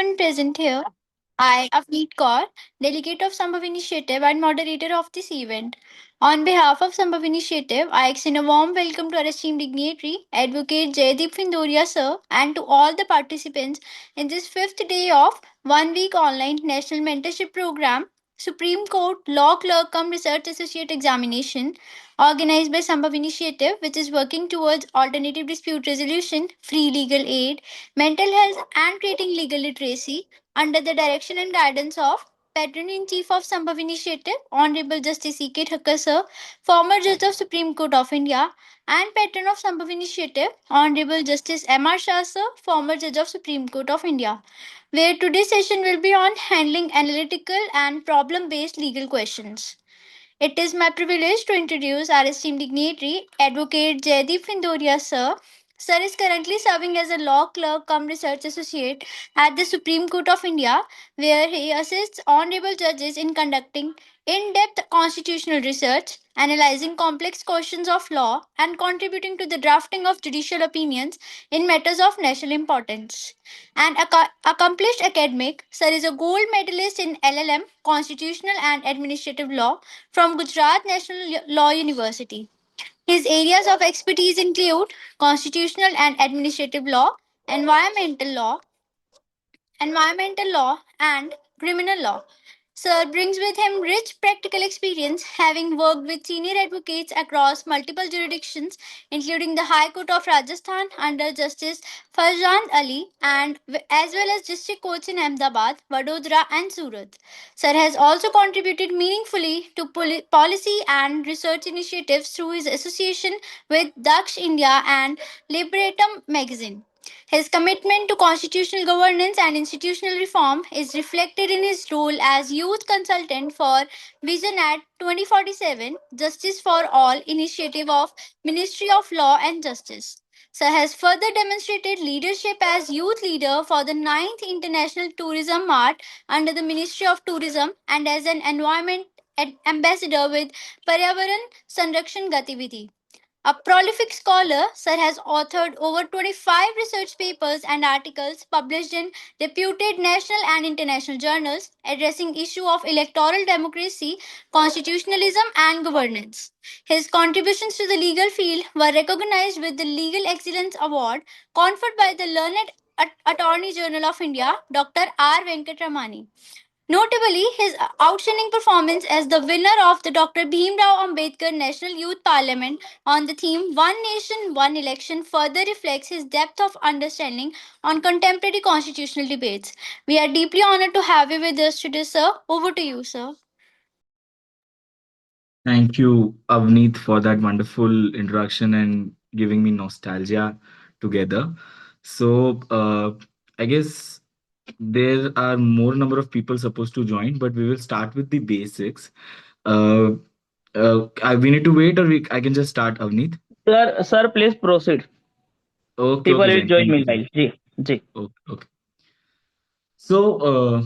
participant present here. I, Avneet Kaur, delegate of Sambhav Initiative and moderator of this event. On behalf of Sambhav Initiative, I extend a warm welcome to our esteemed dignitary, Advocate Jaydeep Findurya, sir, and to all the participants in this fifth day of 1 week online National Mentorship Program, Supreme Court Law Clerk-cum-Research Associate Examination, organized by Sambhav Initiative, which is working towards alternative dispute resolution, free legal aid, mental health, and creating legal literacy under the direction and guidance of Patron in Chief of Sambhav Initiative, Honorable Justice E.K. Thakkar sir, former Judge of Supreme Court of India, and Patron of Sambhav Initiative, Honorable Justice M.R. Shah sir, former Judge of Supreme Court of India, where today's session will be on handling analytical and problem based legal questions. It is my privilege to introduce our esteemed dignitary, Advocate Jaydeep Findurya, sir. Sir is currently serving as a law clerk cum research associate at the Supreme Court of India, where he assists honorable judges in conducting in depth constitutional research, analyzing complex questions of law, and contributing to the drafting of judicial opinions in matters of national importance. An accomplished academic, Sir is a gold medalist in LLM, Constitutional and Administrative Law from Gujarat National Law University. His areas of expertise include constitutional and administrative law, environmental law, environmental law, and criminal law. Sir brings with him rich practical experience, having worked with senior advocates across multiple jurisdictions, including the High Court of Rajasthan under Justice Farjand Ali, and as well as district courts in Ahmedabad, Vadodara, and Surat. Sir has also contributed meaningfully to policy and research initiatives through his association with Daksh India and Liberatum magazine. His commitment to constitutional governance and institutional reform is reflected in his role as youth consultant for Vision at 2047 Justice for All initiative of Ministry of Law and Justice. Sir has further demonstrated leadership as youth leader for the ninth International Tourism Mart under the Ministry of Tourism and as an environment ambassador with Paryavaran Sanrakshan Gatividhi. A prolific scholar, Sir has authored over 25 research papers and articles published in reputed national and international journals addressing issue of electoral democracy, constitutionalism and governance. His contributions to the legal field were recognized with the Legal Excellence Award conferred by the Learned Attorney General of India, Dr. R. Venkatramani. Notably, his outstanding performance as the winner of the Dr. Bhimrao Ambedkar National Youth Parliament on the theme One Nation, One Election further reflects his depth of understanding on contemporary constitutional debates. We are deeply honored to have you with us today, sir. Over to you, sir. Thank you, Avneet, for that wonderful introduction and giving me nostalgia together. I guess there are more number of people supposed to join, but we will start with the basics. Uh, we need to wait, or I can just start, Avneet. Sir, please proceed. Okay, People okay, will Jain. join Thank you. meanwhile. Ji, ji. Okay, okay. So,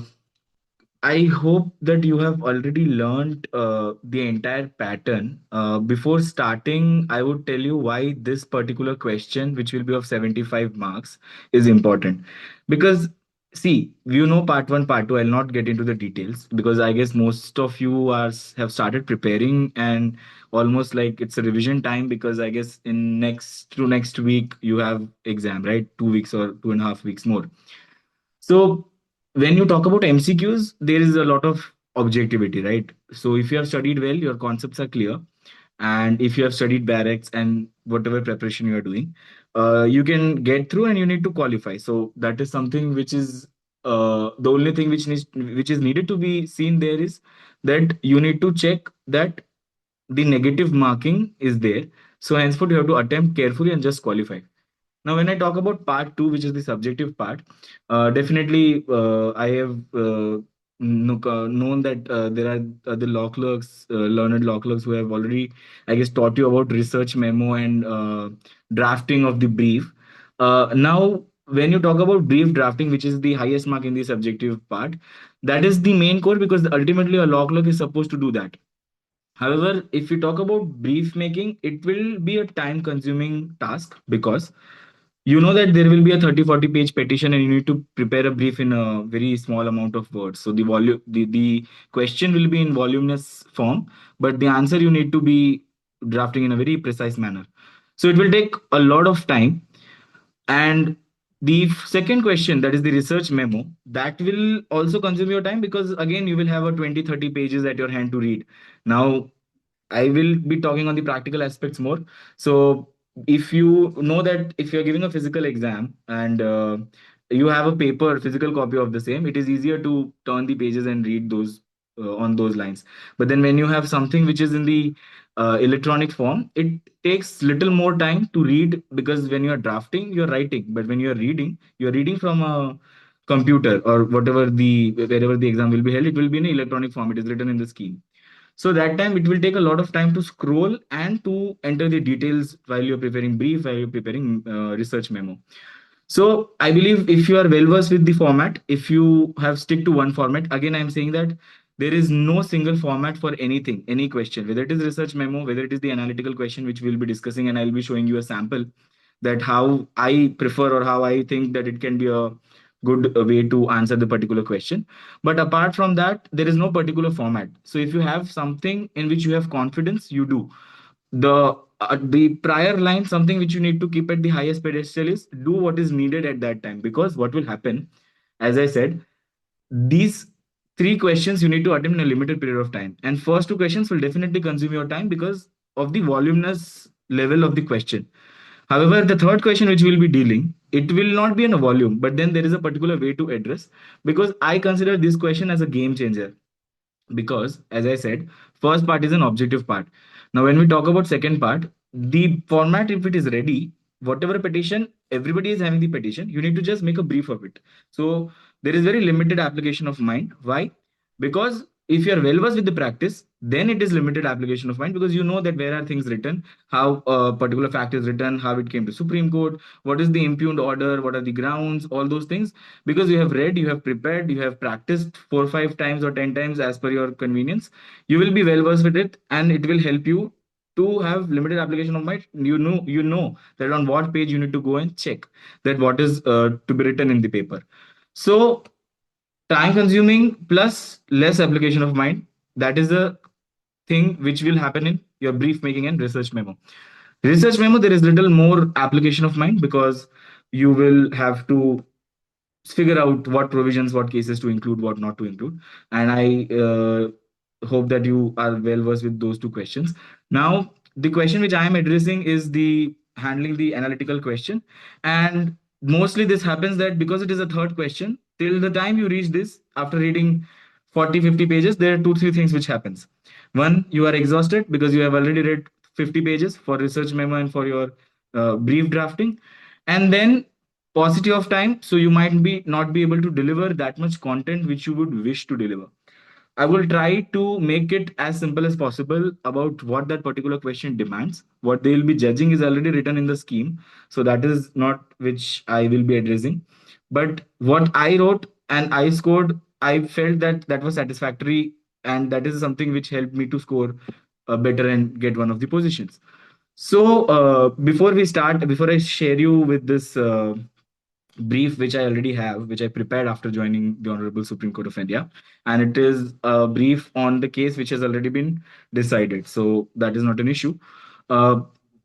I hope that you have already learned the entire pattern. Before starting, I would tell you why this particular question, which will be of 75 marks, is important. Because, see, you know part one, part two. I'll not get into the details because I guess most of you have started preparing and almost like it's a revision time because I guess in next week you have exam, right? 2 weeks or 2.5 weeks more. So when you talk about MCQs, there is a lot of objectivity, right? So if you have studied well, your concepts are clear. And if you have studied barracks and whatever preparation you are doing, you can get through and you need to qualify. So that is something which is the only thing which is needed to be seen there is that you need to check that the negative marking is there. So henceforth you have to attempt carefully and just qualify. Now, when I talk about part two, which is the subjective part, definitely I have known that there are the law clerks, learned law clerks who have already, I guess, taught you about research memo and drafting of the brief. Now, when you talk about brief drafting, which is the highest mark in the subjective part, that is the main core because ultimately a law clerk is supposed to do that. However, if you talk about brief making, it will be a time consuming task because you know that there will be a 30-40 page petition and you need to prepare a brief in a very small amount of words. So the question will be in voluminous form, but the answer you need to be drafting in a very precise manner. So it will take a lot of time. And the second question, that is the research memo, that will also consume your time, because again you will have a 20-30 pages at your hand to read. Now I will be talking on the practical aspects more. So, if you know that if you're giving a physical exam and you have a paper, physical copy of the same, it is easier to turn the pages and read those on those lines. But then when you have something which is in the electronic form, it takes little more time to read, because when you are drafting, you're writing, but when you're reading from a computer or whatever the wherever the exam will be held, it will be in electronic form. It is written in the scheme. So that time it will take a lot of time to scroll and to enter the details while you're preparing brief, while you're preparing research memo. So I believe if you are well versed with the format, if you have stick to one format, again I'm saying that there is no single format for anything, any question, whether it is research memo, whether it is the analytical question, which we'll be discussing, and I'll be showing you a sample that how I prefer or how I think that it can be a good way to answer the particular question. But apart from that, there is no particular format. So if you have something in which you have confidence, you do the prior line, something which you need to keep at the highest pedestal is do what is needed at that time. Because what will happen, as I said, these three questions you need to attempt in a limited period of time, and first two questions will definitely consume your time because of the voluminous level of the question. However, the third question which we'll be dealing, it will not be in a volume, but then there is a particular way to address, because I consider this question as a game changer. Because as I said, first part is an objective part. Now when we talk about second part, the format, if it is ready, whatever petition, everybody is having the petition, you need to just make a brief of it. So there is very limited application of mind. Why? Because if you are well versed with the practice, then it is limited application of mind, because you know that where are things written, how a particular fact is written, how it came to Supreme Court, what is the impugned order, what are the grounds, all those things. Because you have read, you have prepared, you have practiced 4 or 5 times or 10 times as per your convenience, you will be well versed with it, and it will help you to have limited application of mind. You know that on what page you need to go and check that what is to be written in the paper. So time consuming plus less application of mind, that is the thing which will happen in your brief making and research memo. Research memo, there is little more application of mind, because you will have to figure out what provisions, what cases to include, what not to include. And I hope that you are well versed with those two questions. Now the question which I am addressing is the handling the analytical question. And mostly this happens that because it is a third question, till the time you reach this, after reading 40-50 pages, there are two three things which happens. One, you are exhausted because you have already read 50 pages for research memo and for your brief drafting. And then paucity of time, so you might be not be able to deliver that much content which you would wish to deliver. I will try to make it as simple as possible about what that particular question demands. What they will be judging is already written in the scheme, so that is not which I will be addressing. But what I wrote and I scored, I felt that that was satisfactory, and that is something which helped me to score better and get one of the positions. So before we start, before I share you with this brief which I already have, which I prepared after joining the Honorable Supreme Court of India, and it is a brief on the case which has already been decided. So that is not an issue. Uh,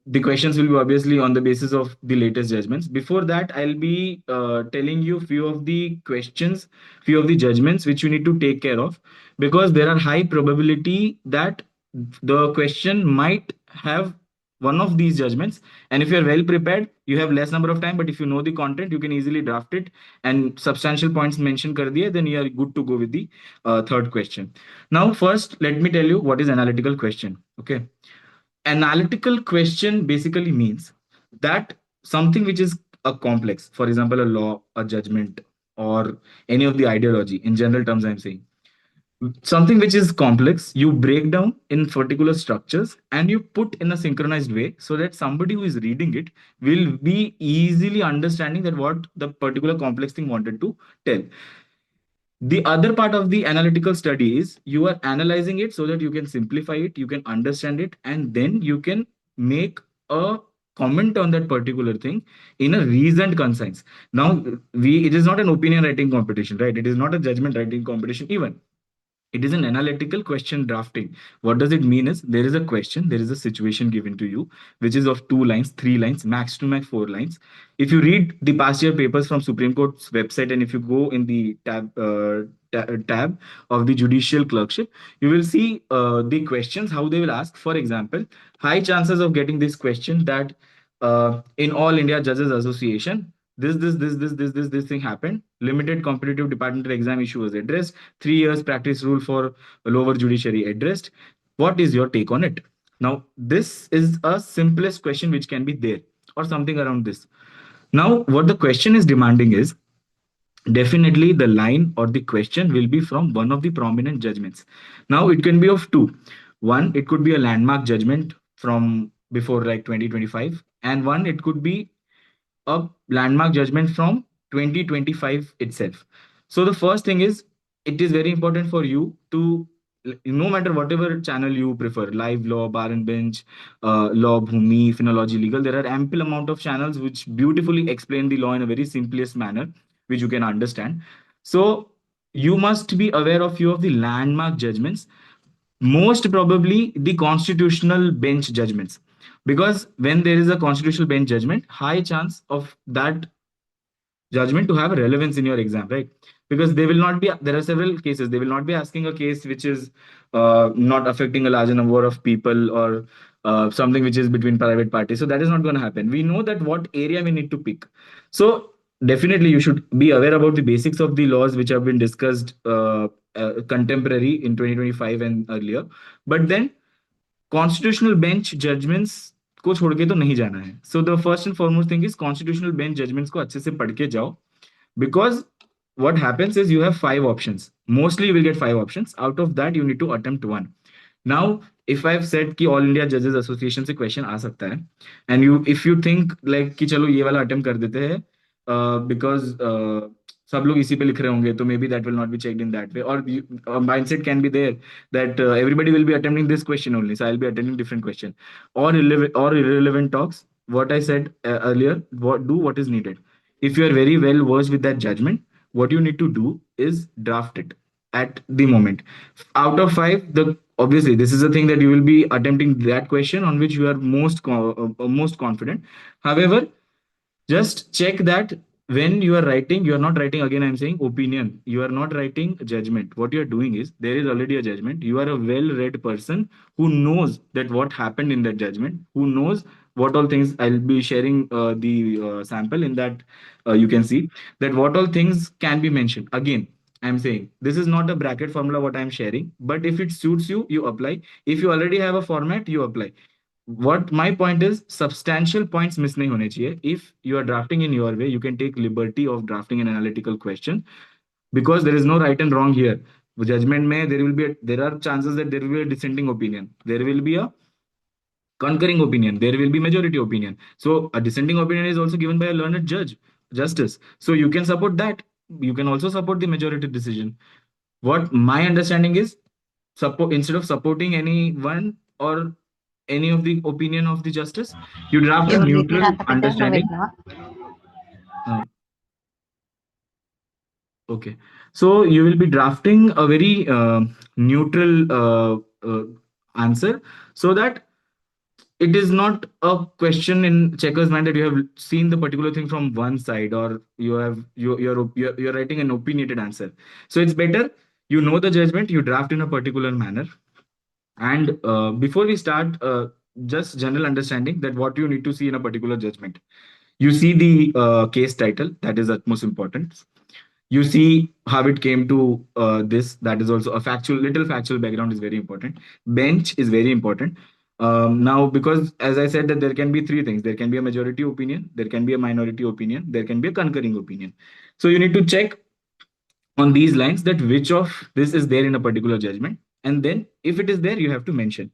the questions will be obviously on the basis of the latest judgments. Before that, I'll be telling you few of the questions, few of the judgments which you need to take care of, because there are high probability that the question might have one of these judgments. And if you're well prepared, you have less number of time, but if you know the content, you can easily draft it and substantial points mentioned kar diye, then you are good to go with the third question. Now first let me tell you what is analytical question. Okay, analytical question basically means that something which is a complex, for example a law, a judgment, or any of the ideology, in general terms I'm saying, something which is complex, you break down in particular structures and you put in a synchronized way, so that somebody who is reading it will be easily understanding that what the particular complex thing wanted to tell. The other part of the analytical study is you are analyzing it so that you can simplify it, you can understand it, and then you can make a comment on that particular thing in a reasoned concise. Now, we it is not an opinion writing competition, right? It is not a judgment writing competition even. It is an analytical question drafting. What does it mean is there is a question, there is a situation given to you, which is of 2 lines, 3 lines, max to max 4 lines. If you read the past year papers from Supreme Court's website, and if you go in the tab of the judicial clerkship, you will see the questions, how they will ask. For example, high chances of getting this question that in All India Judges Association, this thing happened. Limited competitive departmental exam issue was addressed. 3 years practice rule for lower judiciary addressed. What is your take on it? Now, this is a simplest question which can be there, or something around this. Now, what the question is demanding is definitely the line or the question will be from one of the prominent judgments. Now, it can be of two. One, it could be a landmark judgment from before like 2025, and one, it could be a landmark judgment from 2025 itself. So the first thing is, it is very important for you to, no matter whatever channel you prefer, live law, bar and bench, law bhumi, phenology legal, there are ample amount of channels which beautifully explain the law in a very simplest manner which you can understand. So you must be aware of few of the landmark judgments, most probably the constitutional bench judgments, because when there is a constitutional bench judgment, high chance of that judgment to have a relevance in your exam, right? Because they will not be, there are several cases, they will not be asking a case which is not affecting a larger number of people, or something which is between private parties. So that is not going to happen. We know that what area we need to pick. So definitely you should be aware about the basics of the laws which have been discussed contemporary in 2025 and earlier. But then constitutional bench judgments को छोड़ के तो नहीं जाना है. So the first and foremost thing is constitutional bench judgments को अच्छे से पढ़ के जाओ, because what happens is you have 5 options. Mostly you will get 5 options. Out of that you need to attempt one. Now, if I've said कि all India जजेस association से question आ सकता है, and you if you think like कि चलो ये वाला attempt कर देते हैं बिकॉज सब लोग इसी पे लिख रहे होंगे, तो maybe that will not be checked in that way, और mindset can be there that everybody will be attempting this question only, so I'll be attending different question, or irrelevant talks. What I said earlier, what is needed. If you are very well versed with that judgment, what you need to do is draft it at the moment. Out of 5, the obviously this is the thing that you will be attempting that question on which you are most confident. However, just check that when you are writing, you are not writing, again I'm saying, opinion. You are not writing judgment. What you are doing is, there is already a judgment. You are a well read person who knows that what happened in that judgment, who knows what all things. I'll be sharing the sample in that. You can see that what all things can be mentioned. Again, I'm saying this is not a bracket formula what I'm sharing, but if it suits you, you apply. If you already have a format, you apply. What my point is, substantial points miss nahi hone chahiye. If you are drafting in your way, you can take liberty of drafting an analytical question, because there is no right and wrong here. Judgment mein there are chances that there will be a dissenting opinion, there will be a concurring opinion, there will be majority opinion. So a dissenting opinion is also given by a learned justice, so you can support that. You can also support the majority decision. What my understanding is, support, instead of supporting any one or any of the opinion of the justice, you draft a neutral understanding. uh, okay, so you will be drafting a very neutral answer, so that it is not a question in checker's mind that you have seen the particular thing from one side, or you're writing an opinionated answer. So it's better, you know the judgment, you draft in a particular manner. And before we start, just general understanding that what you need to see in a particular judgment. You see the case title, that is utmost importance. You see how it came to this, that is also a little factual background is very important. Bench is very important. Now, because as I said, that there can be 3 things. There can be a majority opinion, there can be a minority opinion, there can be a concurring opinion. So you need to check on these lines that which of this is there in a particular judgment, and then if it is there, you have to mention.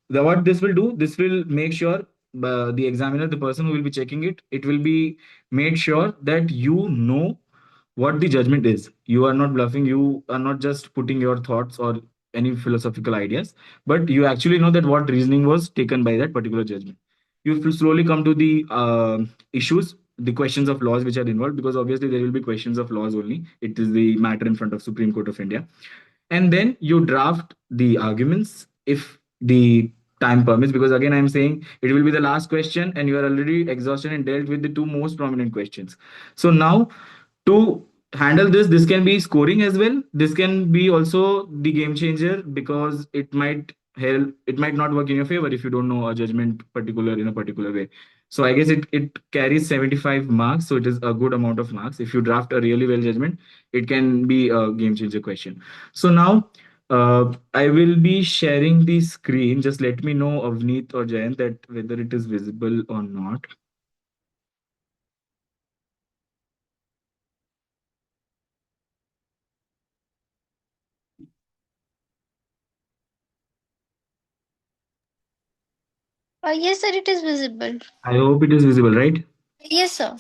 What this will do, this will make sure the examiner, the person who will be checking it, it will be made sure that you know what the judgment is. You are not bluffing, you are not just putting your thoughts or any philosophical ideas, but you actually know that what reasoning was taken by that particular judgment. you will slowly come to the issues, the questions of laws which are involved, because obviously there will be questions of laws only. It is the matter in front of Supreme Court of India. And then you draft the arguments if the time permits, because again I'm saying it will be the last question and you are already exhausted and dealt with the two most prominent questions. So now, to handle this can be scoring as well, this can be also the game changer, because it might help, it might not work in your favor if you don't know a judgment particular in a particular way. So I guess it carries 75 marks, so it is a good amount of marks. If you draft a really well judgment, it can be a game changer question. So now, I will be sharing the screen. Just let me know, Avneet or Jayant, that whether it is visible or not. Yes, sir, it is visible. I hope it is visible, right? Yes, sir.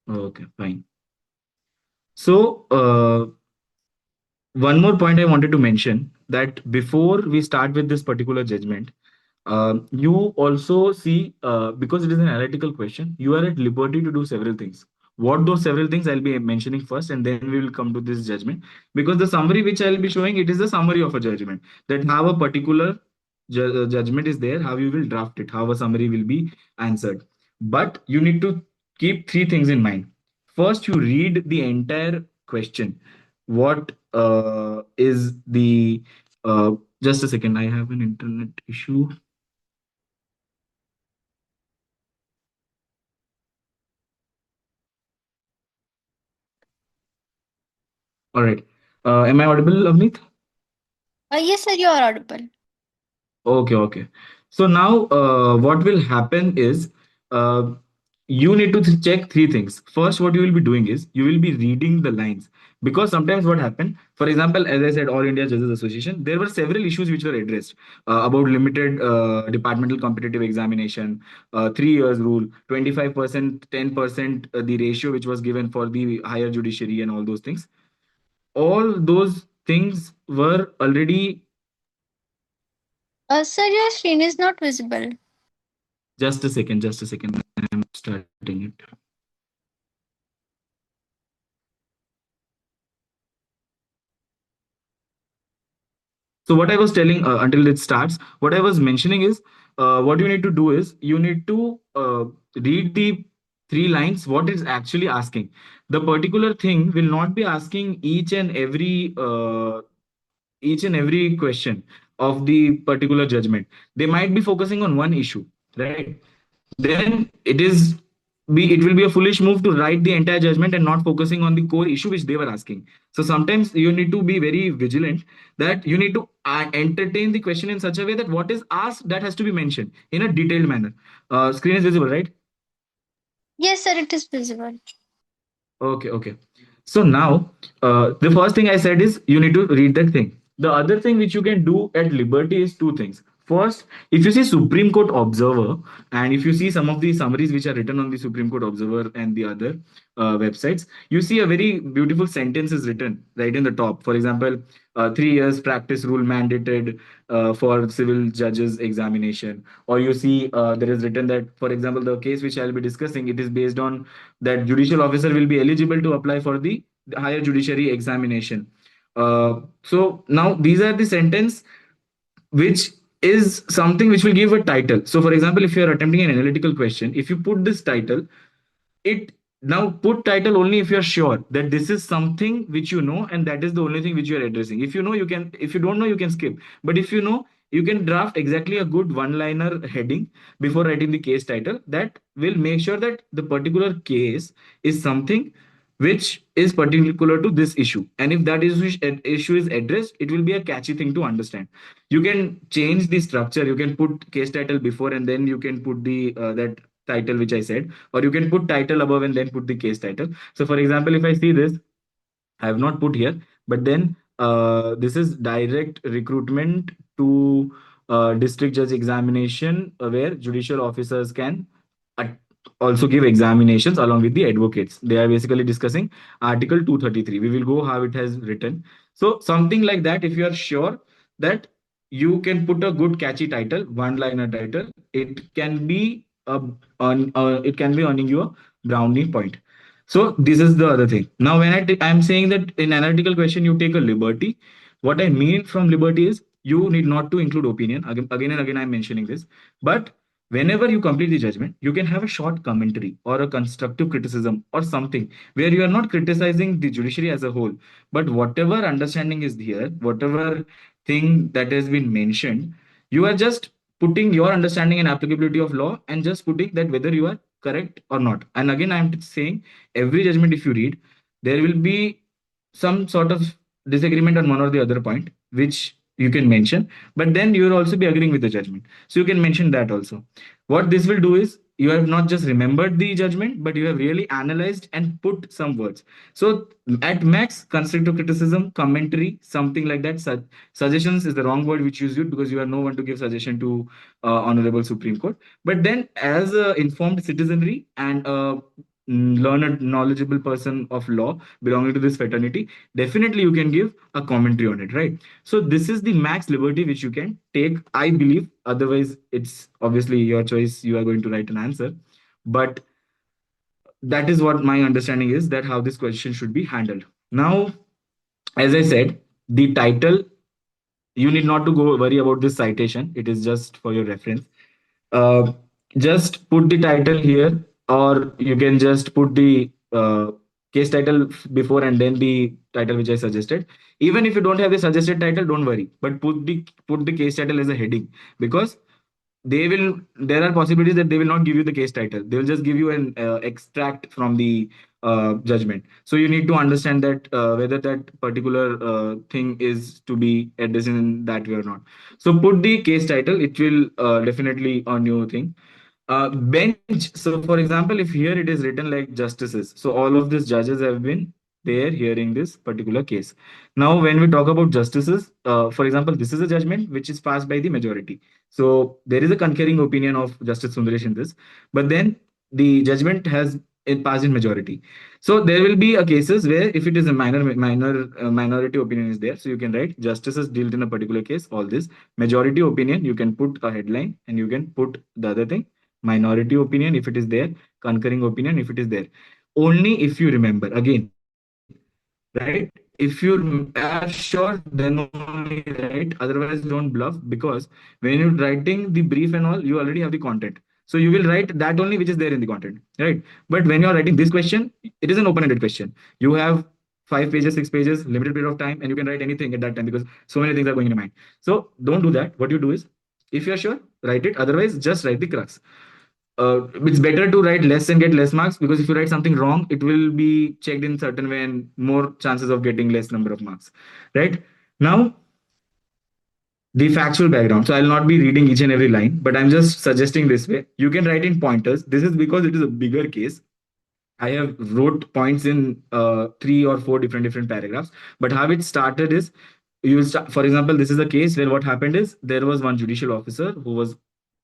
Okay, fine. So, one more point I wanted to mention, that before we start with this particular judgment, you also see, because it is an analytical question, you are at liberty to do several things. What those several things I'll be mentioning first, and then we will come to this judgment. Because the summary which I'll be showing, it is the summary of a judgment, that how a particular judgment is there, how you will draft it, how a summary will be answered. But you need to keep three things in mind. First, you read the entire question. What is the just a second, I have an internet issue. All right. Am I audible, Avneet? Yes, sir, you are audible. Okay, okay. So now, what will happen is, uh, you need to check three things. First, what you will be doing is you will be reading the lines, because sometimes what happened, for example, as I said, All India Judges Association, there were several issues which were addressed, about limited departmental competitive examination, 3 years rule, 25%, 10%, the ratio which was given for the higher judiciary, and all those things. All those things were already. Sir, your screen is not visible. Just a second, just a second. I'm starting it. So what I was telling, until it starts, what I was mentioning is, what you need to do is you need to read the three lines. What it's actually asking. The particular thing will not be asking each and every question of the particular judgment. They might be focusing on one issue, right? Then it will be a foolish move to write the entire judgment and not focusing on the core issue which they were asking. So sometimes you need to be very vigilant, that you need to entertain the question in such a way that what is asked, that has to be mentioned in a detailed manner. Screen is visible, right? Yes, sir, it is visible. Okay, okay. So now, the first thing I said is you need to read that thing. The other thing which you can do at Liberty is two things. First, if you see Supreme Court Observer, and if you see some of the summaries which are written on the Supreme Court Observer and the other websites, you see a very beautiful sentence is written right in the top. For example, 3 years practice rule mandated for civil judges examination. Or you see, there is written that, for example, the case which I'll be discussing, it is based on that judicial officer will be eligible to apply for the higher judiciary examination. So now these are the sentence which is something which will give a title. So for example, if you are attempting an analytical question, if you put this title, it now put title only if you're sure that this is something which you know, and that is the only thing which you are addressing. If you know, you can. If you don't know, you can skip. But if you know, you can draft exactly a good one liner heading before writing the case title, that will make sure that the particular case is something which is particular to this issue, and if that issue is addressed, it will be a catchy thing to understand. You can change the structure, you can put case title before and then you can put the that title which I said, or you can put title above and then put the case title. So for example, if I see this, I have not put here, but then this is direct recruitment to district judge examination, where judicial officers can at- also give examinations along with the advocates. They are basically discussing Article 233. We will go how it has written. So something like that, if you are sure that you can put a good catchy title, one liner title. It can be it can be earning you a brownie point. So this is the other thing. Now when I'm saying that in analytical question you take a liberty, what I mean from liberty is you need not to include opinion. Again and again I'm mentioning this, but whenever you complete the judgment, you can have a short commentary or a constructive criticism or something where you are not criticizing the judiciary as a whole, but whatever understanding is here, whatever thing that has been mentioned, you are just putting your understanding and applicability of law and just putting that whether you are correct or not. And again I'm saying, every judgment if you read, there will be some sort of disagreement on one or the other point which you can mention, but then you will also be agreeing with the judgment, so you can mention that also. What this will do is you have not just remembered the judgment, but you have really analyzed and put some words. So at max, constructive criticism, commentary, something like that. Suggestions is the wrong word which you use, because you are no one to give suggestion to honorable Supreme Court. But then as a informed citizenry and a learned knowledgeable person of law belonging to this fraternity, definitely you can give a commentary on it, right? So this is the max liberty which you can take, I believe. Otherwise it's obviously your choice, you are going to write an answer. But that is what my understanding is, that how this question should be handled. Now, as I said, the title, you need not to go worry about this citation, it is just for your reference. uh, just put the title here, or you can just put the case title before and then the title which I suggested. Even if you don't have the suggested title, don't worry, but put the case title as a heading, because there are possibilities that they will not give you the case title, they will just give you an extract from the judgment. So you need to understand that whether that particular thing is to be addressed in that way or not. So put the case title, it will definitely on your thing. Bench, so for example, if here it is written like justices, so all of these judges have been there hearing this particular case. Now when we talk about justices, for example, this is a judgment which is passed by the majority, so there is a concurring opinion of Justice Sundaresh in this, but then the judgment has it passed in majority. So there will be a cases where if it is a minority opinion is there, so you can write justices dealt in a particular case, all this majority opinion, you can put a headline and you can put the other thing, minority opinion if it is there, concurring opinion if it is there. Only if you remember, again, right? If you are sure, then only write, otherwise don't bluff, because when you're writing the brief and all, you already have the content. So you will write that only which is there in the content, right? But when you're writing this question, it is an open-ended question. You have 5 pages, 6 pages, limited period of time, and you can write anything at that time because so many things are going in your mind. So don't do that. What you do is, if you're sure, write it. Otherwise, just write the crux. It's better to write less and get less marks, because if you write something wrong, it will be checked in certain way and more chances of getting less number of marks, right? Now, the factual background. So I'll not be reading each and every line, but I'm just suggesting this way. You can write in pointers. This is because it is a bigger case. I have wrote points in 3 or 4 different paragraphs. But how it started is, you will start, for example, this is a case where what happened is there was one judicial officer who was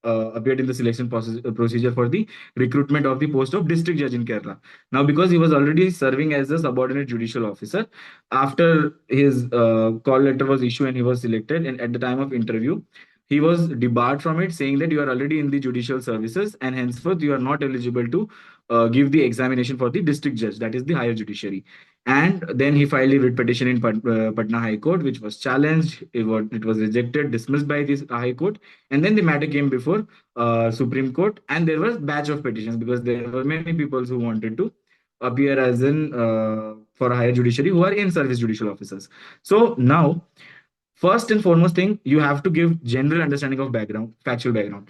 appeared in the selection procedure for the recruitment of the post of district judge in Kerala. Now, because he was already serving as a subordinate judicial officer, after his call letter was issued and he was selected, and at the time of interview, he was debarred from it, saying that you are already in the judicial services and henceforth you are not eligible to give the examination for the district judge, that is the higher judiciary. And then he filed a writ petition in Patna High Court, which was challenged. It was rejected, dismissed by this High Court, and then the matter came before Supreme Court, and there was batch of petitions because there were many people who wanted to appear as in for higher judiciary who are in service judicial officers. So now, first and foremost thing, you have to give general understanding of background, factual background.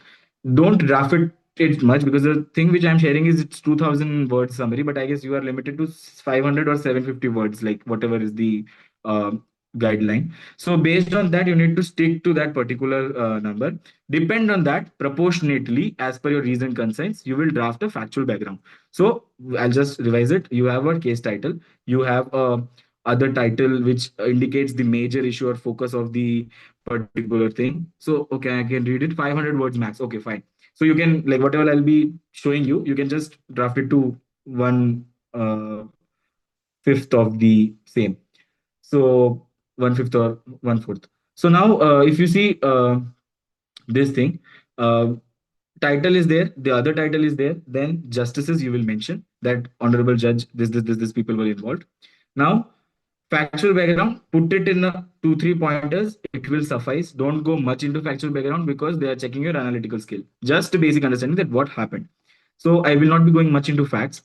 Don't draft it much, because the thing which I'm sharing is it's 2000 words summary, but I guess you are limited to 500 or 750 words, like whatever is the uh, guideline. So based on that, you need to stick to that particular number. Depend on that proportionately as per your reason consents, you will draft a factual background. So I'll just revise it. You have a case title, you have a other title which indicates the major issue or focus of the particular thing. So okay, I can read it 500 words max, okay, fine. So you can, like, whatever I'll be showing you, you can just draft it to one fifth of the same. So one fifth or one fourth. So now, if you see this thing, uh, title is there, the other title is there, then justices you will mention that honorable judge, this people were involved. Now, factual background, put it in a 2 3 pointers, it will suffice. Don't go much into factual background because they are checking your analytical skill, just a basic understanding that what happened. So I will not be going much into facts.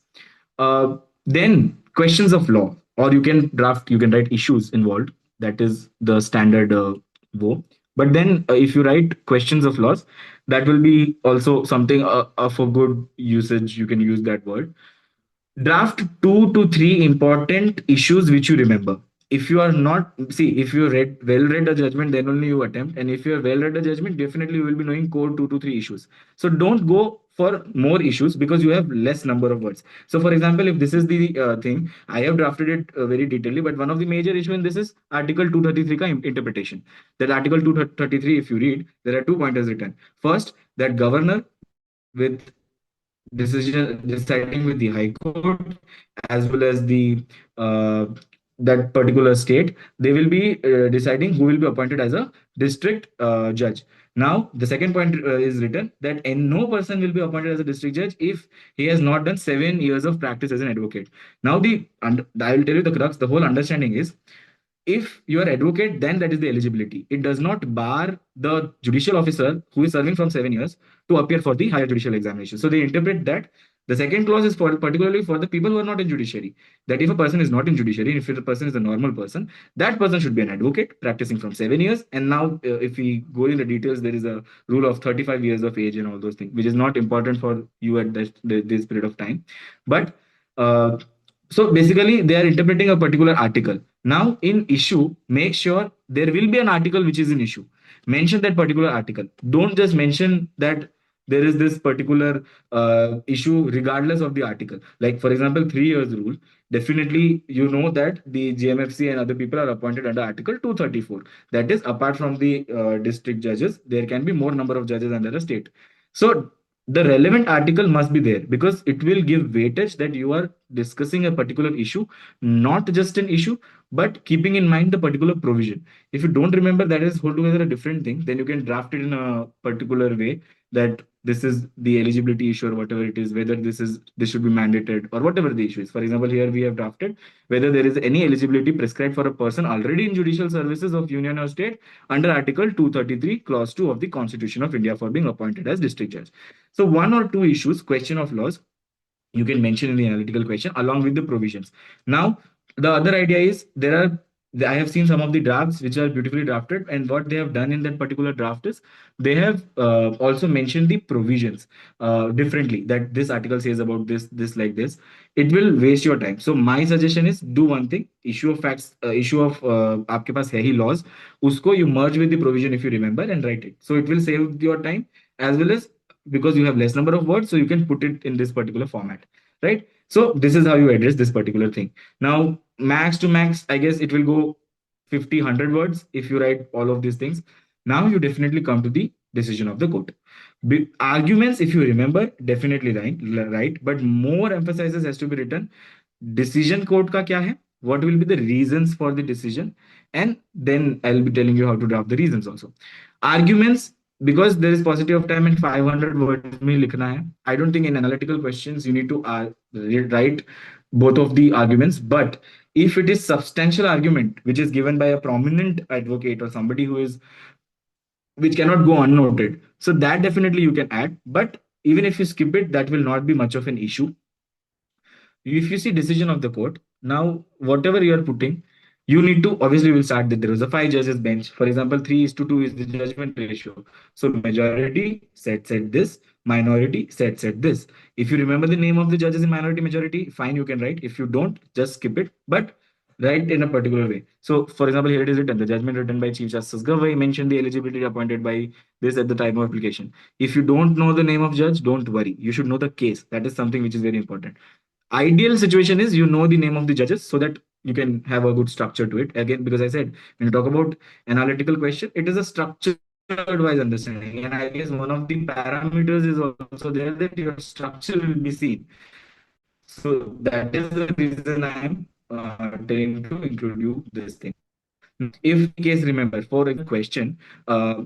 Then questions of law, or you can draft, you can write issues involved. That is the standard wo. But then if you write questions of laws, that will be also something of a good usage. You can use that word. Draft 2 to 3 important issues which you remember. If you are not, see, if you read a judgment, then only you attempt. And if you have well read a judgment, definitely you will be knowing core 2 to 3 issues. So don't go for more issues because you have less number of words. So for example, if this is the thing, I have drafted it very detailedly, but one of the major issue in this is article 233 ka interpretation. That article 233, if you read, there are 2 pointers written. First, that governor with deciding with the high court, as well as the uh, that particular state, they will be deciding who will be appointed as a district judge. Now the second point is written that and no person will be appointed as a district judge if he has not done 7 years of practice as an advocate. Now I will tell you the crux, the whole understanding is, if you are advocate, then that is the eligibility. It does not bar the judicial officer who is serving from 7 years to appear for the higher judicial examination. So they interpret that the second clause is for particularly for the people who are not in judiciary. That if a person is not in judiciary, if a person is a normal person, that person should be an advocate practicing from 7 years. And now, if we go in the details, there is a rule of 35 years of age and all those things, which is not important for you at this period of time. But uh, so basically, they are interpreting a particular article. Now, in issue, make sure there will be an article which is in issue. Mention that particular article. Don't just mention that there is this particular issue regardless of the article. Like, for example, 3 years rule. Definitely, you know that the GMFC and other people are appointed under Article 234. That is, apart from the district judges, there can be more number of judges under a state. So the relevant article must be there because it will give weightage that you are discussing a particular issue, not just an issue, but keeping in mind the particular provision. If you don't remember, that is altogether a different thing. Then you can draft it in a particular way that this is the eligibility issue or whatever it is, whether this should be mandated or whatever the issue is. For example, here we have drafted whether there is any eligibility prescribed for a person already in judicial services of union or state under Article 233, Clause 2 of the Constitution of India for being appointed as district judge. So one or two issues, question of laws, you can mention in the analytical question along with the provisions. Now, the other idea is I have seen some of the drafts which are beautifully drafted, and what they have done in that particular draft is they have also mentioned the provisions differently. That this article says about this like this. It will waste your time. So my suggestion is do one thing: issue of facts, issue of आपके पास है ही laws, उसको you merge with the provision if you remember and write it. So it will save your time as well as because you have less number of words, so you can put it in this particular format, right? So this is how you address this particular thing. Now, max to max, I guess it will go 50 100 words if you write all of these things. Now you definitely come to the decision of the court. Arguments, if you remember, definitely right, but more emphasis has to be written. Decision court ka kya hai, what will be the reasons for the decision, and then I'll be telling you how to draft the reasons also. Arguments, because there is paucity of time and 500 words में लिखना है. I don't think in analytical questions you need to write both of the arguments, but if it is substantial argument which is given by a prominent advocate or somebody who is which cannot go unnoted, so that definitely you can add. But even if you skip it, that will not be much of an issue. If you see decision of the court, now whatever you are putting, you need to obviously will start that there was a 5 judges bench. For example, 3:2 is the judgment ratio. So majority said this, minority said this. If you remember the name of the judges in minority majority, fine, you can write. If you don't, just skip it. But write in a particular way. So, for example, here it is written: the judgment written by Chief Justice Gavai mentioned the eligibility appointed by this at the time of application. If you don't know the name of judge, don't worry. You should know the case. That is something which is very important. Ideal situation is you know the name of the judges so that you can have a good structure to it. Again, because I said when you talk about analytical question, it is a structured wise understanding, and I guess one of the parameters is also there that your structure will be seen. So that is the reason I am telling to include you this thing. Now, if the case, remember, for example, the question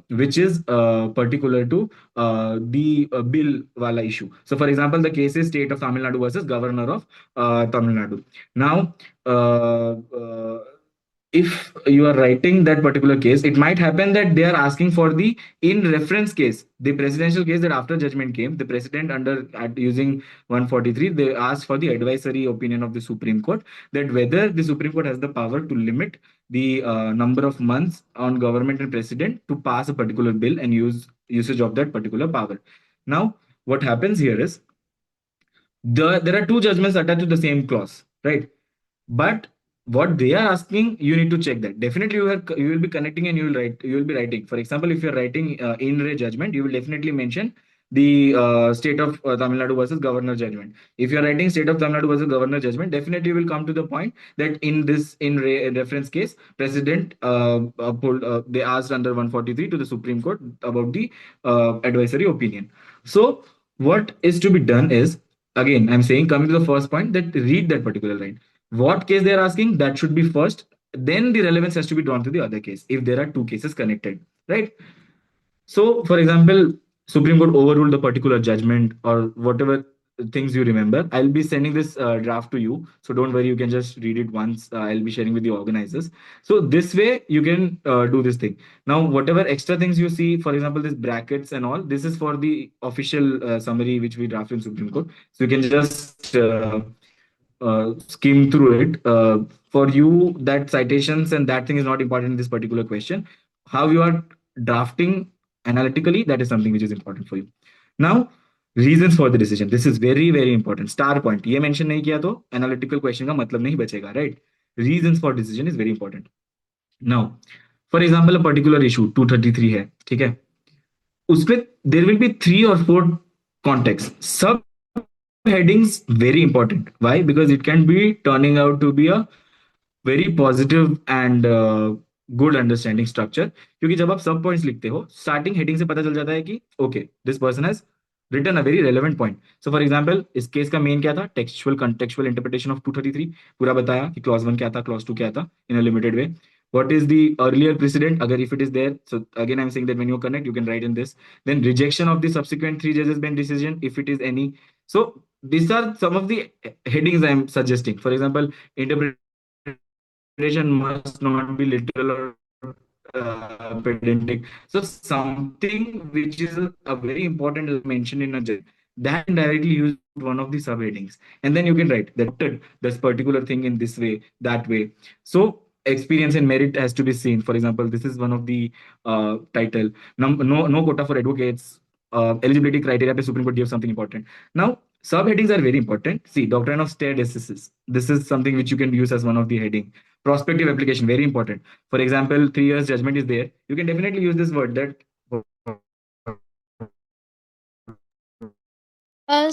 which is particular to the bill wala issue. So, for example, the case is State of Tamil Nadu versus Governor of Tamil Nadu. Now, if you are writing that particular case, it might happen that they are asking for the in reference case, the presidential case that after judgment came, the president under using 143, they asked for the advisory opinion of the Supreme Court, that whether the Supreme Court has the power to limit the number of months on government and president to pass a particular bill and use usage of that particular power. Now, what happens here is there are two judgments attached to the same clause, right? But what they are asking, you need to check that. Definitely, you will be connecting and you will be writing. For example, if you're writing in re judgment, you will definitely mention the state of Tamil Nadu versus governor judgment. If you're writing state of Tamil Nadu versus governor judgment, definitely you will come to the point that in this reference case, president they asked under 143 to the Supreme Court about the advisory opinion. So what is to be done is, again, I'm saying, coming to the first point, that read that particular line. What case they are asking, that should be first, then the relevance has to be drawn to the other case if there are two cases connected, right? So, for example, Supreme Court overruled the particular judgment or whatever things you remember. I'll be sending this draft to you, so don't worry. You can just read it once. I'll be sharing with the organizers. So this way you can do this thing. Now, whatever extra things you see, for example, this brackets and all, this is for the official summary which we drafted in Supreme Court. So you can just skim through it. For you, that citations and that thing is not important in this particular question. How you are drafting analytically, that is something which is important for you. Now, reasons for the decision. This is very very important. Star point. ये mention नहीं किया तो analytical question का मतलब नहीं बचेगा, right? Reasons for decision is very important. Now, for example, a particular issue 233 है, ठीक है? उसपे there will be 3 or 4 contexts. Sub headings very important. Why? Because it can be turning out to be a very positive and good understanding structure, क्योंकि जब आप सब points लिखते हो स्टार्टिंग हेडिंग से पता चल जाता है कि okay this person has written a very relevant point. So for example, इस केस का मेन क्या था? Textual contextual interpretation of 233. पूरा बताया कि क्लॉज 1 क्या था, क्लॉज 2 क्या था in a limited way. What is the earlier precedent? Agar if it is there, so again I'm saying that when you connect, you can write in this. Then rejection of the subsequent 3 judges bench decision, if it is any. So these are some of the headings I am suggesting. For example, interpretation must not be literal or pedantic. So something which is a very important mention in a judge, that can directly use one of the subheadings, and then you can write that this particular thing in this way, that way. So experience and merit has to be seen. For example, this is one of the title. No quota for advocates. Eligibility criteria पे Supreme Court gives something important. Now, subheadings are very important. See, doctrine of stare decisis. This is something which you can use as one of the heading. Prospective application, very important. For example, 3 years judgment is there. You can definitely use this word that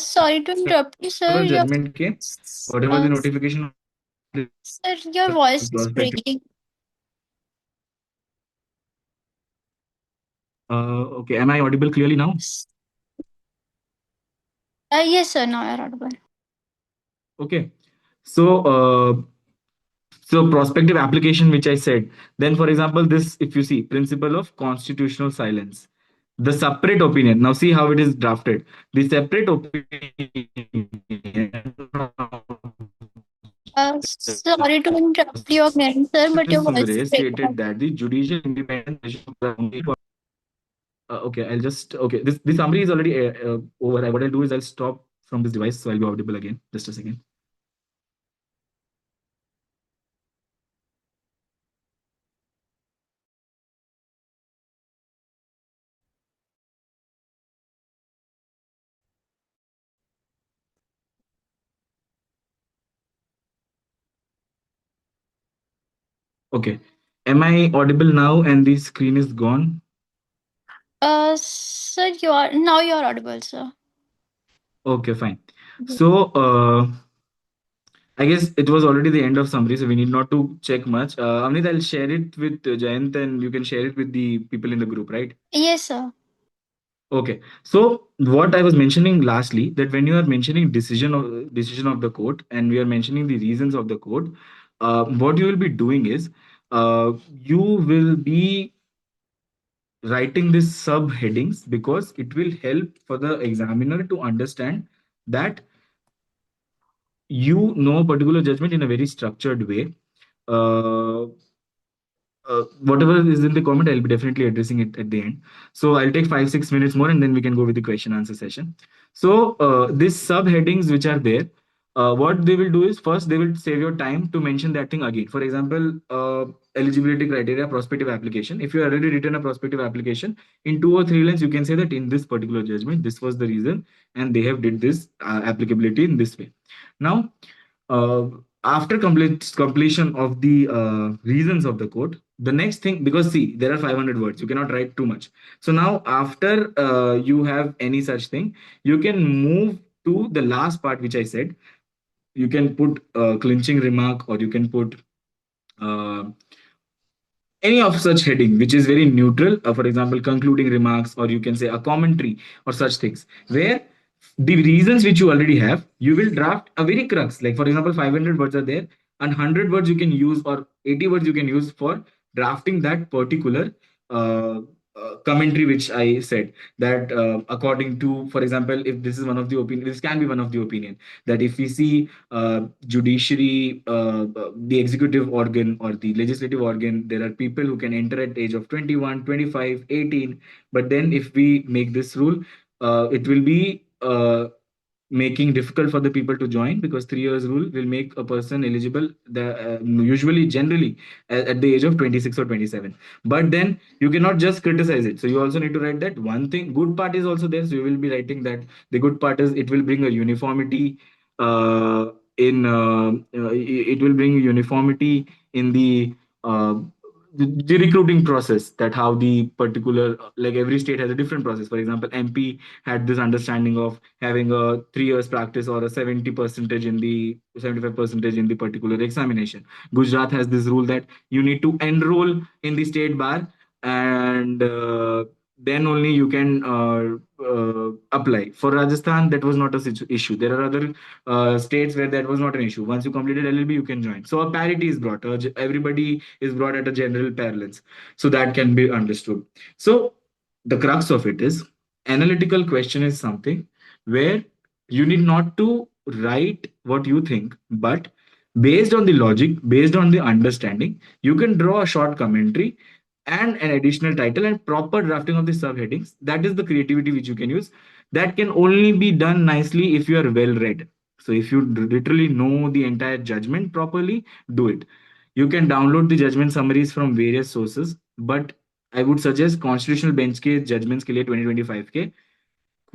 Sorry to interrupt you, sir. whatever judgment came, whatever the Uh, notification sir, your voice is prospective. breaking. Okay, am I audible clearly now? Yes, sir. Now you're audible. Okay. So prospective application, which I said. Then, for example, this, if you see, principle of constitutional silence. The separate opinion. Now see how it is drafted. The separate opinion Sorry to interrupt you again, sir, but your voice is Sundare breaking. stated that the judicial independence. Okay, I'll just okay. This summary is already over. What I'll do is I'll stop from this device, so I'll be audible again. Just a second. Okay. Am I audible now and the screen is gone? Sir, you're audible, sir. Okay, fine. So, I guess it was already the end of summary, so we need not to check much. Amrit, I'll share it with Jayant and you can share it with the people in the group, right? Yes, sir. Okay. So what I was mentioning lastly, that when you are mentioning decision of the court and we are mentioning the reasons of the court, what you will be doing is you will be writing these subheadings because it will help for the examiner to understand that you know a particular judgment in a very structured way. uh, Whatever is in the comment, I'll be definitely addressing it at the end. So I'll take 5 6 minutes more, and then we can go with the question answer session. So these subheadings which are there, what they will do is first they will save your time to mention that thing again. For example, eligibility criteria, prospective application. If you already written a prospective application in 2 or 3 lines, you can say that in this particular judgment, this was the reason, and they have did this applicability in this way. Now, uh, after completion of the reasons of the code, the next thing, because see, there are 500 words, you cannot write too much. So now after you have any such thing, you can move to the last part which I said. You can put a clinching remark, or you can put uh, any of such heading which is very neutral, for example concluding remarks, or you can say a commentary, or such things, where the reasons which you already have, you will draft a very crux, like for example 500 words are there, and 100 words you can use, or 80 words you can use for drafting that particular uh, commentary which I said. That according to, for example, if this is one of the opinion, this can be one of the opinion, that if we see judiciary, the executive organ or the legislative organ, there are people who can enter at age of 21, 25, 18. But then if we make this rule, it will be making difficult for the people to join, because 3 years rule will make a person eligible usually generally at the age of 26 or 27. But then you cannot just criticize it, so you also need to write that one thing good part is also there. So you will be writing that the good part is it will bring a uniformity in it will bring uniformity in uh, the recruiting process, that how the particular, like every state has a different process. For example, MP had this understanding of having a 3 years practice or a 70 percentage in the 75 percentage in the particular examination. Gujarat has this rule that you need to enroll in the state bar, and then only you can apply. For Rajasthan, that was not a issue. There are other states where that was not an issue. Once you completed LLB, you can join. So a parity is brought. Everybody is brought at a general parlance, so that can be understood. So the crux of it is, analytical question is something where you need not to write what you think, but based on the logic, based on the understanding, you can draw a short commentary and an additional title and proper drafting of the subheadings. That is the creativity which you can use. That can only be done nicely if you are well read. So if you literally know the entire judgment properly, do it. You can download the judgment summaries from various sources, but I would suggest constitutional bench के judgements के लिए 2025 के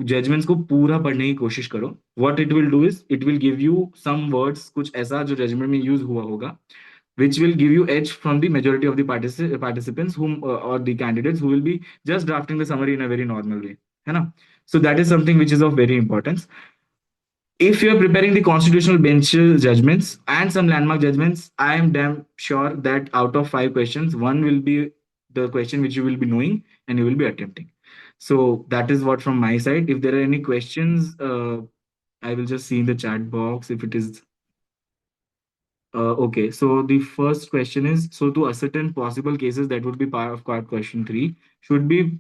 judgements को पूरा पढ़ने की कोशिश करो. What it will do is it will give you some words, कुछ ऐसा जो जजमेंट में यूज हुआ होगा, which will give you edge from the majority of the participants whom or the candidates who will be just drafting the summary in a very normal way, है ना? So that is something which is of very importance. If you're preparing the constitutional bench judgments and some landmark judgments, I am damn sure that out of 5 questions, one will be the question which you will be knowing and you will be attempting. So that is what from my side. If there are any questions, I will just see in the chat box if it is. Okay, so the first question is, so to ascertain possible cases that would be part of question 3, should be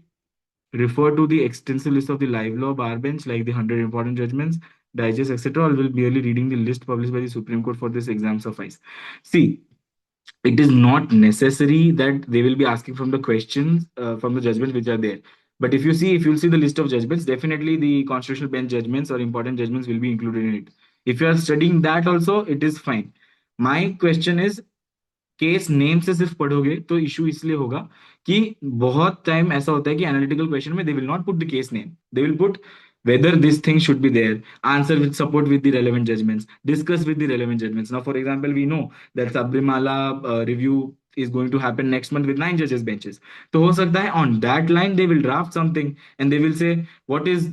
refer to the extensive list of the live law bar bench, like the 100 important judgments, digest, etc., or will merely reading the list published by the Supreme Court for this exam suffice? See, it is not necessary that they will be asking from the questions from the judgments which are there. But if you'll see the list of judgments, definitely the constitutional bench judgments or important judgments will be included in it. If you are studying that also, it is fine. My question is, case name से सिर्फ पढ़ोगे तो issue इसलिए होगा कि बहुत time ऐसा होता है कि एनालिटिकल क्वेश्चन में they will not put the case name, they will put whether this thing should be there, answer with support with the relevant judgments, discuss with the relevant judgments. Now for example, we know that Sabrimala review is going to happen next month with 9 judges benches. तो हो सकता है on that line they will draft something and they will say what is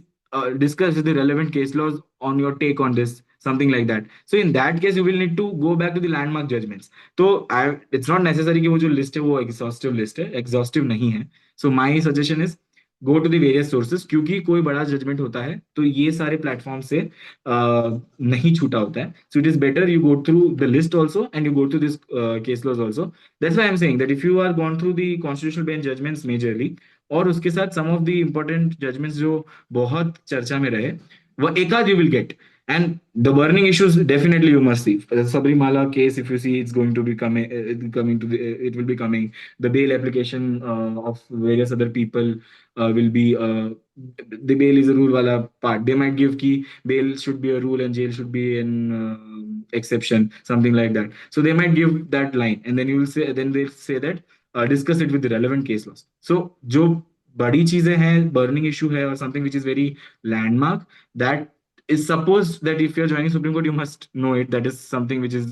discuss with the relevant case laws on your take on this, something like that. So in that case you will need to go back to the landmark judgments. तो it's not necessary कि वो जो list है वो exhaustive list है, exhaustive नहीं है. So my suggestion is go to the various sources, क्योंकि कोई बड़ा जजमेंट होता है तो ये सारे प्लेटफॉर्म से नहीं छूटा होता है. So it is better you go through the list also and you go through this case laws also. That's why I am saying that if you are gone through the constitutional bench judgments majorly, और उसके साथ some of the important judgments जो बहुत चर्चा में रहे, वो एक आध you will get. And the burning issues definitely you must see. The Sabrimala case, if you see, it's going to be coming to it will be coming. The bail application of various other people will be the bail is a rule wala part. They might give key bail should be a rule and jail should be an exception, something like that. So they might give that line, and then you will say, then they'll say that discuss it with the relevant case laws. So जो बड़ी चीजें हैं, burning issue है, or something which is very landmark, that is supposed that if you're joining Supreme Court, you must know it. That is something which is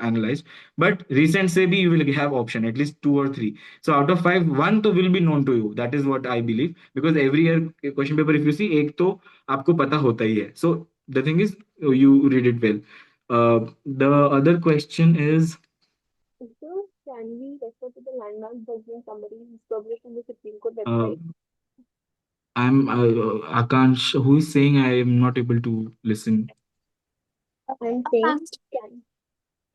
analyzed. But recent say be you will have option at least two or three. So out of five, one to will be known to you. That is what I believe, because every year question paper if you see एक तो आपको पता होता ही है. So the thing is you read it well. The other question is So, can we refer to the landmark judgment summaries published on the Supreme Court uh, website? I'm Akansh, who is saying I am not able to listen. I'm saying, can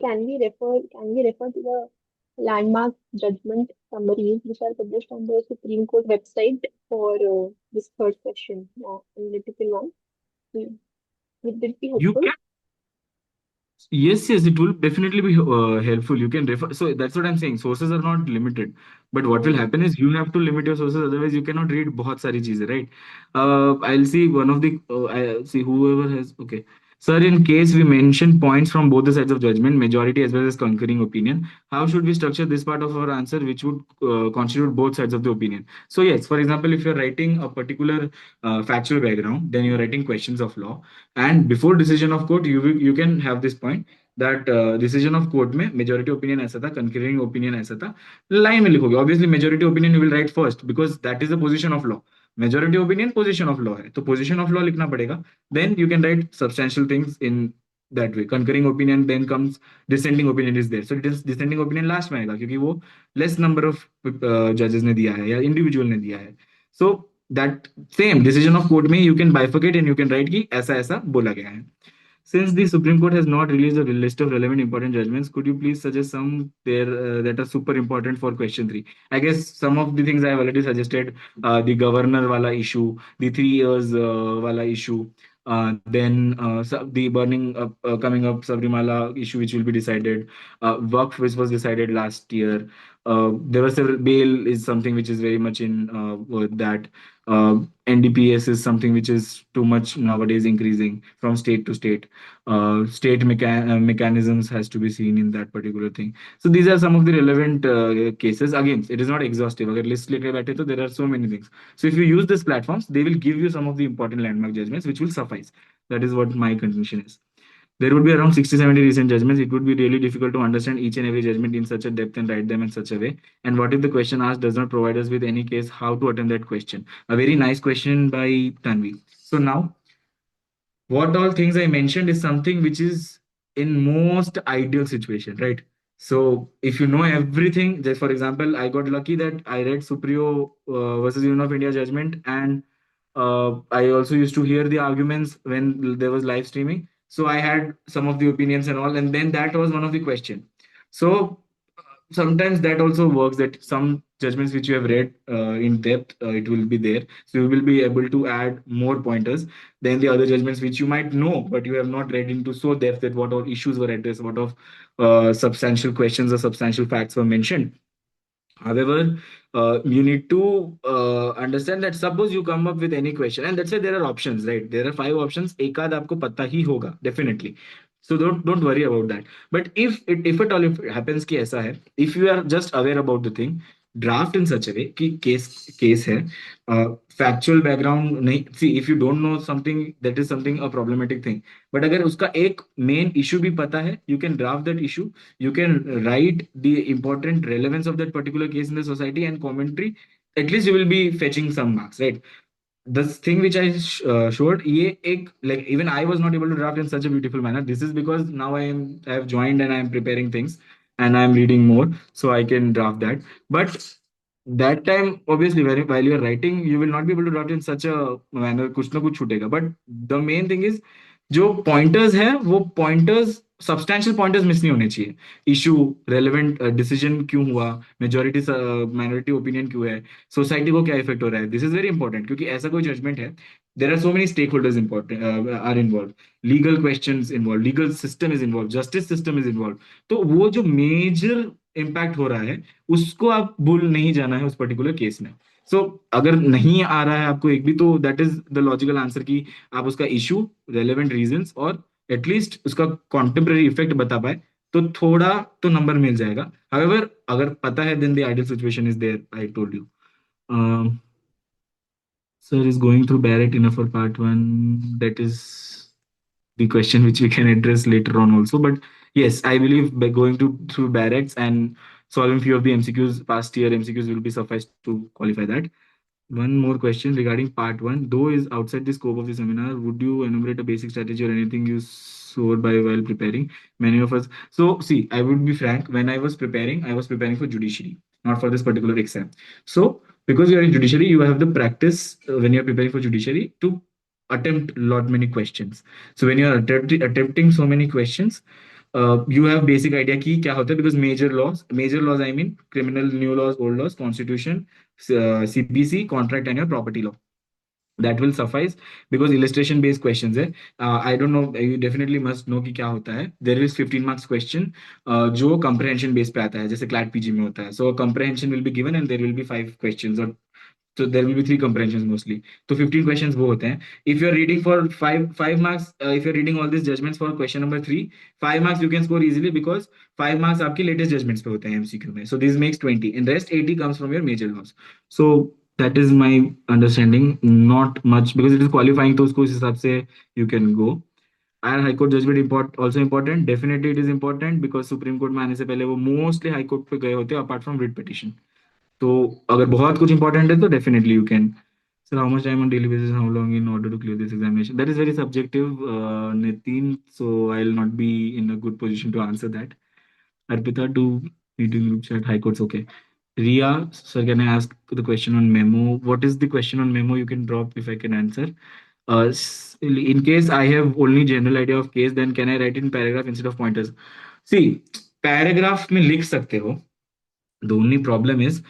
can we refer to the landmark judgment summaries which are published on the Supreme Court website for this third question, analytical one? Will, will it be You helpful? Yes, yes, it will definitely be helpful. You can refer. So that's what I'm saying. Sources are not limited, but what will Hmm. happen is you have to limit your sources. Otherwise, you cannot read बहुत सारी चीजें, right? I'll see one of the. I see whoever has. Okay, sir. In case we mention points from both the sides of judgment, majority as well as concurring opinion, how should we structure this part of our answer, which would constitute both sides of the opinion? So yes, for example, if you're writing a particular factual background, then you're writing questions of law, and before decision of court you can have this point that decision of court में majority opinion ऐसा था, concurring opinion ऐसा था. Line में लिखोगे, obviously majority opinion you will write first because that is the position of law. Majority opinion position of law है, तो position of law लिखना पड़ेगा. Then you can write substantial things in that way. Concurring opinion, then comes dissenting opinion is there. So it is dissenting opinion last में आएगा क्योंकि वो less number of judges ने दिया है या individual ने दिया है. So that same decision of court में you can bifurcate and you can write कि ऐसा ऐसा बोला गया है. Since the Supreme Court has not released a list of relevant important judgments, could you please suggest some there that are super important for question three? I guess some of the things I have already suggested: the governor wala issue, the 3 years wala issue, the burning up, coming up Sabrimala issue, which will be decided, Waqf, which was decided last year. There was several bail is something which is very much in that. NDPS is something which is too much nowadays, increasing from state to state. State mechanisms has to be seen in that particular thing. So these are some of the relevant cases. Again, it is not exhaustive. अगर list लेके बैठे तो there are so many things. So if you use these platforms, they will give you some of the important landmark judgments which will suffice. That is what my contention is. There would be around 60 70 recent judgments. It would be really difficult to understand each and every judgment in such a depth and write them in such a way. And what if the question asked does not provide us with any case how to attempt that question? A very nice question by Tanvi. So now what all things I mentioned is something which is in most ideal situation, right? So if you know everything, just for example, I got lucky that I read Suprio versus Union of India judgment, and I also used to hear the arguments when there was live streaming. So I had some of the opinions and all, and then that was one of the question. So sometimes that also works, that some judgments which you have read in depth, it will be there, so you will be able to add more pointers than the other judgments which you might know but you have not read into so depth, that what all issues were addressed, what of substantial questions or substantial facts were mentioned. However, you need to understand that suppose you come up with any question, and let's say there are options, right? There are five options. एक आध आपको पता ही होगा definitely. So don't worry about that. But if at all if it happens कि ऐसा है, if you are just aware about the thing, draft in such a way कि case है, factual background नहीं. See, if you don't know something, that is something a problematic thing. But अगर उसका एक main issue भी पता है, you can draft that issue, you can write the important relevance of that particular case in the society and commentary. At least you will be fetching some marks, right? This thing which I showed, ये एक, like even I was not able to draft in such a beautiful manner. This is because now I have joined and I am preparing things and I am reading more, so I can draft that. But that time obviously while you're writing you will not be able to draft in such a manner, कुछ ना कुछ छूटेगा, but the main thing is जो pointers है वो pointers substantial pointers miss नहीं होने चाहिए. इशू, रेलेवेंट डिसीजन क्यों हुआ, मेजोरिटी माइनॉरिटी ओपिनियन क्यों है, सोसाइटी को क्या इफेक्ट हो रहा है, दिस इज वेरी इंपॉर्टेंट क्योंकि ऐसा कोई जजमेंट है. There are so many stakeholders important are involve, legal question involve, legal system is involve, justice system is involve. तो वो जो मेजर इम्पैक्ट हो रहा है उसको आप भूल नहीं जाना है उस पर्टिकुलर केस में. सो अगर नहीं आ रहा है आपको एक भी, तो that is the logical answer कि आप उसका इशू, रेलेवेंट रीजंस और एटलीस्ट उसका कॉन्टेम्पररी इफेक्ट बता पाए तो थोड़ा तो नंबर मिल जाएगा. हाउएवर अगर पता है then the ideal situation is there, I told you. Sir is going through Barrett enough for part one. That is the question which we can address later on also. But yes, I believe by going to through Barrett's and solving few of the MCQs, past year MCQs will be suffice to qualify that. One more question regarding part one. Though is outside the scope of the seminar, would you enumerate a basic strategy or anything you swore by while preparing? Many of us. So see, I would be frank. When I was preparing for judiciary, not for this particular exam. So because you are in judiciary, you have the practice when you are preparing for judiciary to attempt lot many questions. So when you are attempting so many questions, you have basic idea कि क्या होता है, because major laws I mean criminal, new laws, old laws, constitution, CPC, contract and your property law. That will suffice because illustration based questions है. I don't know, you definitely must know कि क्या होता है. There is 15 marks question जो comprehension based पे आता है, जैसे CLAT PG में होता है. So comprehension will be given and there will be 5 questions, or so there will be 3 comprehensions mostly. So 15 questions वो होते हैं. If you are reading for 5 marks, if you are reading all these judgments for question number 3, 5 marks you can score easily because 5 marks आपकी latest judgments पे होते हैं MCQ में. So this makes 20 and rest 80 comes from your major laws. So that is my understanding. Not much because it is qualifying, तो उसको उस हिसाब से you can go. And high court judgment also important. Definitely it is important because Supreme Court में आने से पहले वो mostly high court पे गए होते हैं apart from writ petition. तो अगर बहुत कुछ इंपॉर्टेंट है तो definitely you can. Sir how much time on daily basis, how long in order to clear this examination? That is very subjective, Nitin, so I will not be in a good position to answer that. Arpita, to meeting group chat, high courts, okay. Ria, sir, can I ask the question on memo? What is the question on memo? You can drop if I can answer. In case I have only general idea of case, then can I write in paragraph instead of pointers? See, paragraph में लिख सकते हो. The only problem is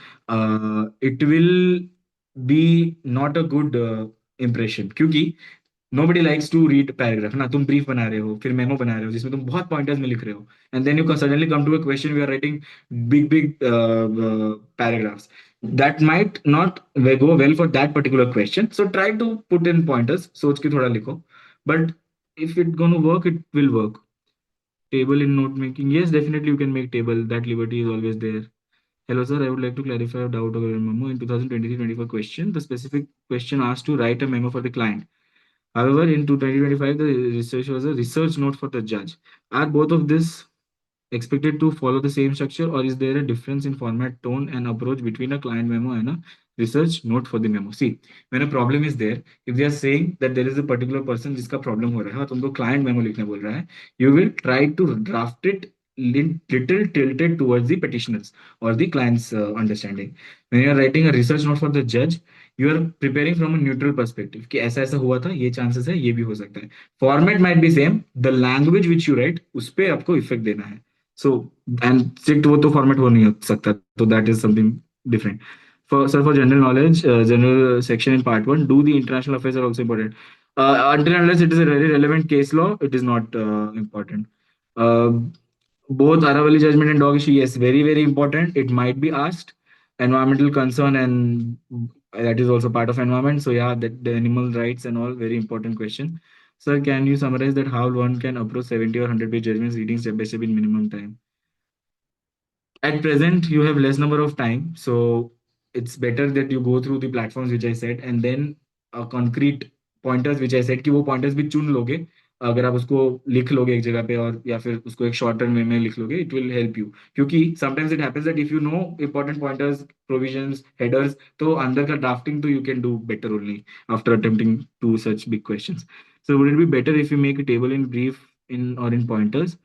it will be not a good impression क्योंकि nobody likes to read paragraph ना. तुम brief बना रहे हो, फिर memo बना रहे हो जिसमें तुम बहुत pointers में लिख रहे हो, and then you suddenly come to a question we are writing big paragraphs that might not go well for that particular question. So try to put in pointers, सोच के थोड़ा लिखो, but if it gonna work, it will work. Table in note making, yes, definitely you can make table. That liberty is always there. Hello, sir. I would like to clarify a doubt over a memo. In 2023-24 question, the specific question asked to write a memo for the client. However, in 2025, the research was a research note for the judge. Are both of this expected to follow the same structure, or is there a difference in format, tone, and approach between a client memo and a research note for the memo? See, when a problem is there, if they are saying that there is a particular person जिसका problem हो रहा है और तुमको client memo लिखने बोल रहा है, you will try to draft it little tilted towards the petitioners or the client's understanding. When you are writing a research note for the judge, you are preparing from a neutral perspective कि ऐसा ऐसा हुआ था, ये chances है, ये भी हो सकता है. Format might be same, the language which you write उस पे आपको effect देना है. So and strict वो तो format हो नहीं हो सकता, तो that is something different. For general knowledge, general section in part one, do the international affairs are also important. Until and unless it is a very relevant case law, it is not important. Uh, Both Aravali judgment and dog issue, yes, very important. It might be asked. Environmental concern, and that is also part of environment. So yeah, that the animal rights and all, very important question. Sir, can you summarize that how one can approach 70 or 100 page judgments reading step by step in minimum time? At present you have less number of time, so it's better that you go through the platforms which I said and then concrete pointers which I said कि वो pointers भी चुन लोगे. अगर आप उसको लिख लोगे एक जगह पे और या फिर उसको एक शॉर्ट टर्म वे में लिख लोगे, इट विल हेल्प यू. क्योंकि sometimes it happens that if you know important pointers, provisions, headers, तो अंदर का ड्राफ्टिंग तो you can do better only after attempting to such big questions. So would it be better if you make a table in brief in or in pointers?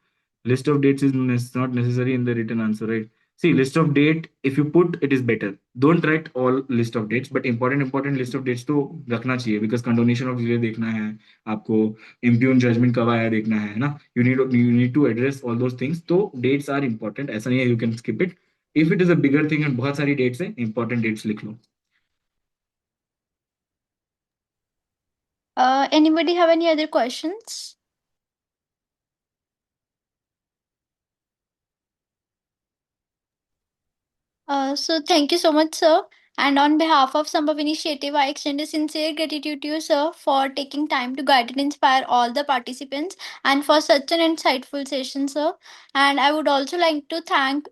List of dates is not necessary in the written answer, right? See, list of date, if you put, it is better. Don't write all list of dates, but important list of dates तो रखना चाहिए, because condonation of delay देखना है आपको, impugn judgment कब आया देखना है ना, you need to address all those things. तो dates are important, ऐसा नहीं है you can skip it. If it is a bigger thing and बहुत सारी dates है, important dates लिख लो. Anybody have any other questions? So thank you so much, sir. And on behalf of Sambhav Initiative, I extend a sincere gratitude to you, sir, for taking time to guide and inspire all the participants and for such an insightful session, sir. And I would also like to thank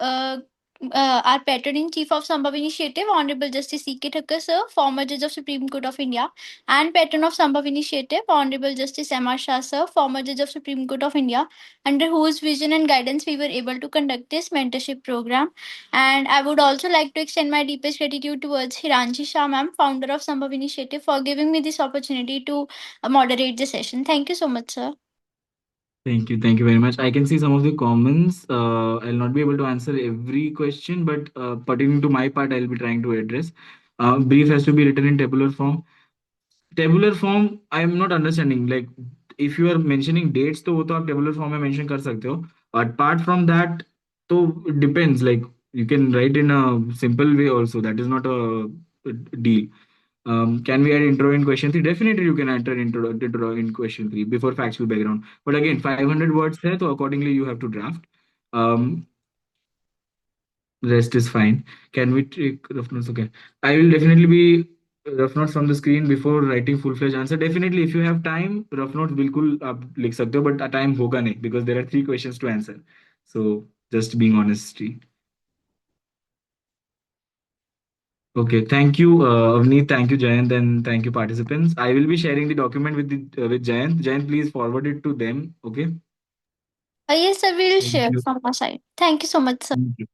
our patron in chief of Sambhav Initiative, Honorable Justice C.K. Thakkar, sir, former Judge of Supreme Court of India, and patron of Sambhav Initiative, Honorable Justice M.R. Shah, sir, former Judge of Supreme Court of India, under whose vision and guidance we were able to conduct this mentorship program. And I would also like to extend my deepest gratitude towards Hiranshi Shah, ma'am, founder of Sambhav Initiative, for giving me this opportunity to moderate the session. Thank you so much, sir. Thank you very much. I can see some of the comments. I'll not be able to answer every question, but pertaining to my part, I'll be trying to address. Brief has to be written in tabular form. Tabular form, I am not understanding. Like, if you are mentioning dates, तो वो तो आप tabular form में mention कर सकते हो. Apart from that, तो it depends. Like, you can write in a simple way also. That is not a deal. Can we add intro in question 3? Definitely, you can enter intro in question 3 before factual background. But again, 500 words है, so accordingly you have to draft. Um, Rest is fine. Can we take rough notes? Okay. I will definitely be rough notes from the screen before writing full-fledged answer. Definitely, if you have time, rough notes बिल्कुल आप लिख सकते हो, but time होगा नहीं, because there are 3 questions to answer. So just being honest. Okay, thank you, Avneet. Thank you, Jayant, and thank you, participants. I will be sharing the document with Jayant. Jayant, please forward it to them. Okay. Yes, sir, we'll Thank share you. from our side. Thank you so much, sir. Thank you.